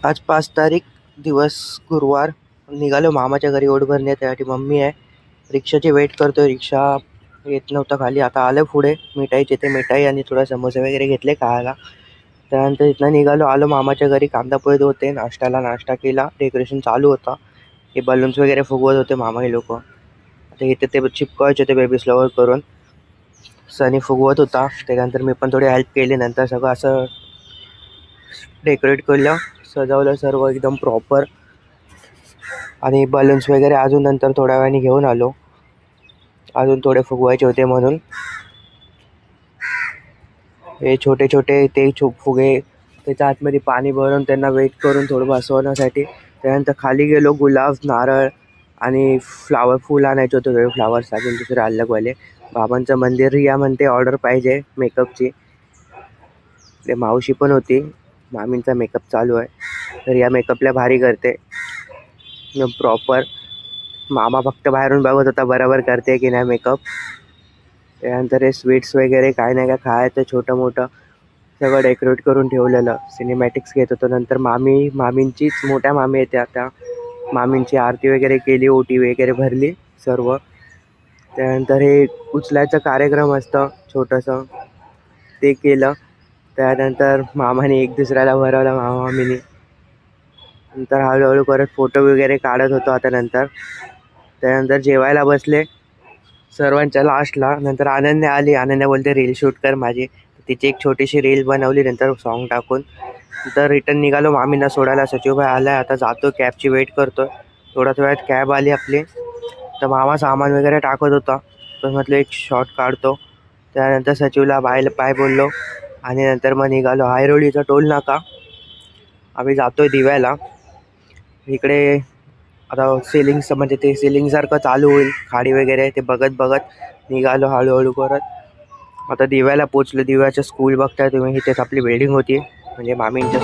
आज 5 तारीख, दिवस गुरुवार. निघालो मामाच्या घरी ओट भरण्यासाठी. मम्मी आहे, रिक्षाची वेट करतोय. रिक्षा येत नव्हता खाली, आता आलं पुढे. मिठाईचे ते मिठाई आणि थोडा समोसे वगैरे घेतले खायला. त्यानंतर इथनं निघालो, आलो मामाच्या घरी. कांदा पोहे होते, नाश्ता केला. डेकोरेशन चालू होता, हे बलून्स वगैरे फुगवत होते मामा हे लोक. आता इथे ते चिपकवायचे होते बेबी फ्लॉवर करून. सनी फुगवत होता, त्यानंतर मी पण थोडी हेल्प केली. नंतर सगळं असं डेकोरेट केलं, सजवलं सर्व एकदम प्रॉपर. आणि बलून्स वगैरे अजून नंतर थोड्या वेळाने घेऊन आलो, अजून थोडे फुगवायचे होते म्हणून. हे छोटे छोटे ते फुगे त्याच्या आतमध्ये पाणी भरून त्यांना वेट करून थोडं बसवण्यासाठी. त्यानंतर खाली गेलो, गुलाब, नारळ आणि फूल आणायचे होते, वेळ फ्लावर्स अजून दुसरे अलगवाले. बाबांचं मंदिर. रिया म्हणते ऑर्डर पाहिजे मेकअपची. ते मावशी पण होती, मामींचा मेकअप चालू आहे. तर या मेकअपला भारी करते प्रॉपर. मामा फक्त बाहेरून बघत होता बरोबर करते की नाही मेकअप. त्यानंतर हे स्वीट्स वगैरे काय नाही काय खायचं छोटं मोठं सगळं डेकोरेट करून ठेवलेलं. सिनेमॅटिक्स घेत होतो. नंतर मामींचीच मोठ्या मामी येत्या, त्या मामींची आरती वगैरे केली, ओटी वगैरे भरली सर्व. त्यानंतर हे उचलायचं कार्यक्रम असतं छोटंसं, ते केलं. त्यानंतर मामाने एक दुसऱ्याला भरवलं, मामीने. नंतर हळूहळू करत फोटो वगैरे काढत होतो आता नंतर. त्यानंतर जेवायला बसले सर्वांच्या लास्टला. नंतर अनन्या आली. अनन्या बोलते रील शूट कर माझी. तिची एक छोटीशी रील बनवली, नंतर सॉन्ग टाकून. नंतर रिटर्न निघालो मामींना सोडायला. सचिवभाई आलाय, आता जातो, कॅबची वेट करतो. थोड्याच वेळात कॅब आली आपली. तर मामा सामान वगैरे टाकत होता, तर म्हटलं एक शॉट काढतो. त्यानंतर सचिवला पाय बोललो आणि नंतर मग निघालो. हायरोळीचा टोल नाका. आम्ही जातोय दिव्याला. इकडे आता म्हणजे ते सेलिंगसारखं चालू होईल, खाडी वगैरे ते बघत बघत निघालो हळूहळू करत. आता दिव्याला पोचलो. दिव्याच्या स्कूल बघताय तुम्ही, इथेच आपली बिल्डिंग होती, म्हणजे मामींच्या